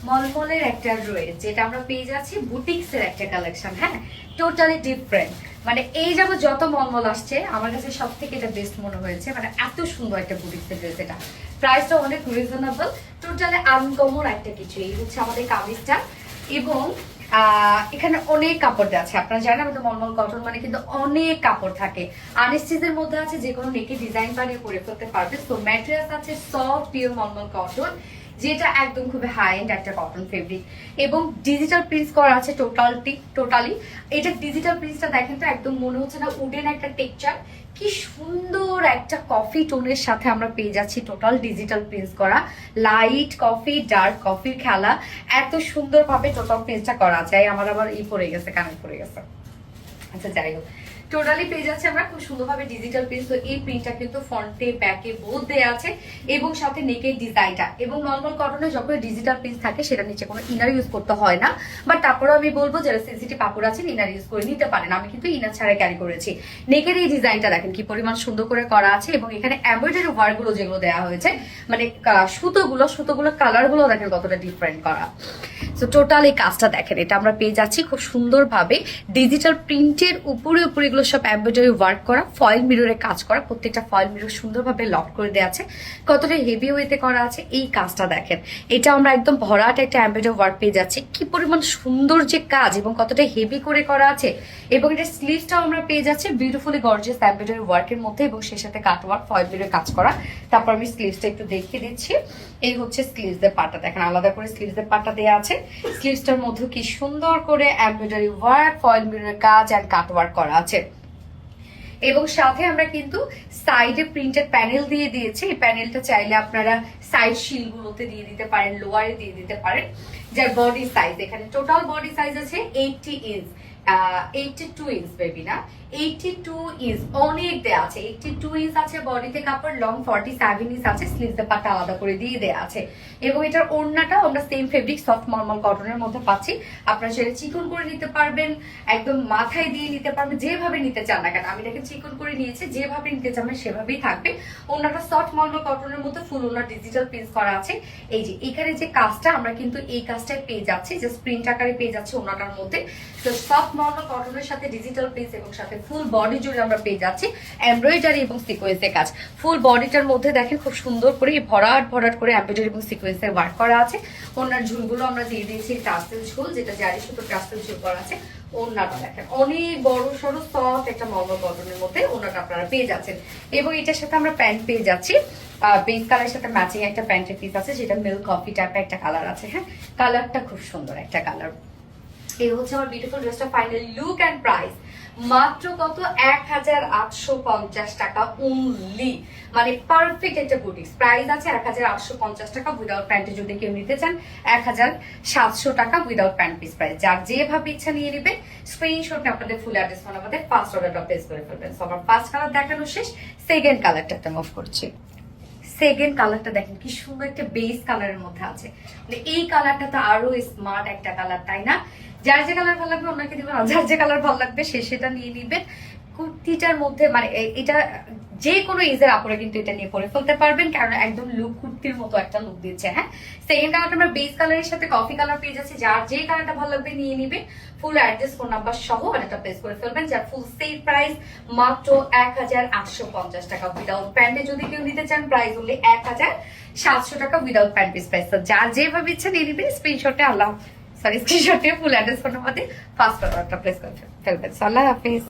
মলমলের একটা রয়েছে, যেটা আমরা পেয়ে যাচ্ছি বুটিক্সের একটা কালেকশন। হ্যাঁ, টোটালি ডিফারেন্ট। মানে এই যাবো যত মলমল আসছে আমার কাছে সব থেকে এটা বেস্ট মনে হয়েছে। মানে এত সুন্দর একটা বুটিক্সের ড্রেস, এটা প্রাইসটা অনেক রিজনেবল, টোটালি আনকমন একটা কিছু। এই হচ্ছে আমাদের কামিজটা, এবং এখানে অনেক কাপড় আছে। আপনারা জানেন আমাদের মলমল কটন মানে কিন্তু অনেক কাপড় থাকে। আনস্টিচের মধ্যে আছে, যে কোনো নেকে ডিজাইন বানিয়ে করে ফেলতে পারবে। তো ম্যাটেরিয়ালস আছে সফট পিওর মলমল কটন, যেটা একদম খুবই হাই এন্ড একটা কটন ফেব্রিক, এবং ডিজিটাল প্রিন্টস করা আছে টোটালি। এটা ডিজিটাল প্রিন্টসটা দেখেন তো, একদম মনে হচ্ছে না উডেন একটা টেক্সচার। কি সুন্দর একটা কফি টোনের সাথে আমরা পেয়ে যাচ্ছি টোটাল ডিজিটাল প্রিন্টস করা। লাইট কফি ডার্ক কফির খেলা, এত সুন্দরভাবে টোটাল প্রিন্টসটা করা আছে। আমার আবার পড়ে গেছে, কানে পড়ে গেছে। আচ্ছা যাই হোক, টোটালি পেয়ে যাচ্ছে আমরা খুব সুন্দরভাবে ডিজিটাল প্রিন্ট। তো এই প্রিন্টটা কিন্তু ফ্রন্টে ব্যাকে বোথ দেয়া আছে, এবং সাথে নেকের ডিজাইনটা। এবং নর্মাল কটনে যখন ডিজিটাল প্রিন্ট থাকে সেটা নিচে কোনো ইনার ইউজ করতে হয় না, বাট তারপরেও আমি বলবো যারা সেনসিটিভ কাপড় আছেন ইনার ইউজ করে নিতে পারেন। আমি কিন্তু ইনার ছাড়া ক্যারি করেছি। নেকের এই ডিজাইনটা দেখেন কি পরিমাণ সুন্দর করে করা আছে, এবং এখানে এমব্রয়ডারি ওয়ার্ক গুলো যেগুলো দেওয়া হয়েছে, মানে সুতোগুলো কালার গুলো দেখেন কতটা ডিফারেন্ট করা। সো টোটাল এই কাজটা দেখেন, এটা আমরা পেয়ে যাচ্ছি খুব সুন্দরভাবে ডিজিটাল প্রিন্টের উপরে এগুলো সব এমব্রয়ডারি ওয়ার্ক করা, ফয়েল মিররে কাজ করা। প্রত্যেকটা ফয়েল মিরর সুন্দরভাবে লক করে দেওয়া আছে, কতটা হেভি ওয়েতে করা আছে। এই কাজটা দেখেন, এটা আমরা একদম ভরাট একটা এমব্রয়ডারি ওয়ার্ক পেয়ে যাচ্ছি। কি পরিমাণ সুন্দর যে কাজ, এবং কতটা হেভি করে করা আছে। এবং এটা স্লিভসটাও আমরা পেয়ে যাচ্ছি বিউটিফুলি গর্জিয়াস এমব্রয়ডারি ওয়ার্কের মধ্যে, এবং সে সাথে কাট ওয়ার্ক ফয়েল মিররে কাজ করা। তারপর আমি স্লিভসটা একটু দেখিয়ে দিচ্ছি। এই হচ্ছে স্লিভসের পাটটা, দেখেন আলাদা করে স্লিভসের পাটটা দেওয়া আছে। স্লিভসটার মধ্যে কি সুন্দর করে এমব্রয়ডারি ওয়ার্ক ফয়েল মিররের কাজ এন্ড কাট ওয়ার্ক করা আছে। এবং সাথে আমরা কিন্তু সাইডে প্রিন্টেড প্যানেল দিয়ে দিয়েছি। এই প্যানেলটা চাইলে আপনারা সাইড শিল গুলোতে দিয়ে দিতে পারেন, লোয়ারে দিয়ে দিতে পারেন। যার বডি সাইজ, এখানে টোটাল বডি সাইজ আছে 80 ইঞ্চ, 82 ইঞ্চ বেবি না, 82 ইঞ্চ অনেক দেয়া আছে। 82 ইঞ্চ আছে বডিতে কাপড়, লং 47 ইঞ্চ আছে, স্লিভসের পাটটা আলাদা করে দিয়ে দেয়া আছে। এবং এটার ওড়নাটা আমরা সেম ফেব্রিক সফট নরমাল কটনের মধ্যে পাচ্ছি। আপনারা সেটা চিকন করে নিতে পারবেন, একদম মাথায় দিয়ে নিতে পারবেন, যেভাবে নিতে চান না কেন। আমি দেখে চিকন করে নিয়েছি, যেভাবে নিতে চাবেন সেভাবেই থাকবে। ওড়নাটা সফট নরমাল কটনের মধ্যে ফুল ওড়না ডিজিটাল প্রিন্ট করা আছে। এই যে এখানে যে কাজটা, আমরা কিন্তু এই কাজটাই পেয়ে যাচ্ছি, জাস্ট প্রিন্ট আকারে পেয়ে যাচ্ছি ওড়নাটার মধ্যে। তো সফট নরমাল কটনের সাথে ডিজিটাল প্রিন্ট, এবং সাথে ফুল বডি জুড়ে আমরা পেয়ে যাচ্ছি এমব্রয়ডারি এবং সিকোয়েন্সের কাজ। ফুল বডিটার মধ্যে দেখেন খুব সুন্দর করে ভরাট করে এমব্রয়ডারি এবং সিকোয়েন্সের ওয়ার্ক করা আছে। ওনার ঝুলগুলো আমরা দিয়ে দিয়েছি টাসেল ঝুল, যেটা জারি সুতো টাসেল ঝুল করা আছে। ওনাটা দেখেন অনেক বড় সড়ো সফট একটা নরমাল কটনের মধ্যে ওনাটা আপনারা পেয়ে যাচ্ছেন। এবং এটার সাথে আমরা প্যান্ট পেয়ে যাচ্ছি, বেস কালারের সাথে ম্যাচিং একটা প্যান্টের পিস আছে, যেটা মিল্ক কফি টাইপের একটা কালার আছে। হ্যাঁ, কালারটা খুব সুন্দর একটা কালার। এই হচ্ছে আমার বিউটিফুল ড্রেসটা ফাইনাল লুক এন্ড প্রাইস। মাত্র কত? 1850 টাকা অনলি। মানে পারফেক্ট একটা বুটিক্স। প্রাইস আছে 1850 টাকা উইদাউট প্যান্টে। যদি কেউ নিতে চান 1700 টাকা উইদাউট প্যান্ট পিস প্রাইস। যার যেভাবে ইচ্ছা নিয়ে নেবেন, স্ক্রিনশট আপনাদের ফুল অ্যাড্রেস ফোন আমাদের ফার্স্ট অর্ডারটা প্লেস করে ফেলবেন। সো আমার ফার্স্ট কালার দেখানো শেষ, সেকেন্ড কালারটা একটা মুভ করছি। সেকেন্ড কালারটা দেখেন কি সুন্দর একটা বেস কালারের মধ্যে আছে। মানে এই কালারটা তো আরো স্মার্ট একটা কালার, তাই না? যার যে কালার ভালো লাগবে ওনাকে দিবেন, যার যে কালার ভালো লাগবে সে সেটা নিয়ে নিবেন। কুর্তিটার মধ্যে মানে এটা যে কোনো এজের আপুরা কিন্তু এটা নিয়ে পরে ফেলতে পারবেন, কারণ একদম লুক কুর্তির মতো একটা লুক দিচ্ছে। হ্যাঁ, সেকেন্ড কালারটা আমরা বেস কালারের সাথে কফি কালার পেয়ে যাচ্ছি। যার যে কালারটা ভালো লাগবে নিয়ে নিবেন। ফুল অ্যাড্রেস ফোন নাম্বার সহ এটা প্লেস করে ফেলবেন। যার ফুল সেল প্রাইস মাত্র 1850 টাকা উইদাউট প্যান্টে। যদি কেউ নিতে চান প্রাইস হলে 1700 টাকা উইদাউট প্যান্ট পিস প্রাইস। যার যেভাবে ইচ্ছা নিয়ে নিবেন। স্ক্রিনশটে স্ক্রিনশটে full address phone number first অর্ডারটা প্লেস করে ফেলবেন। আল্লাহ হাফিজ।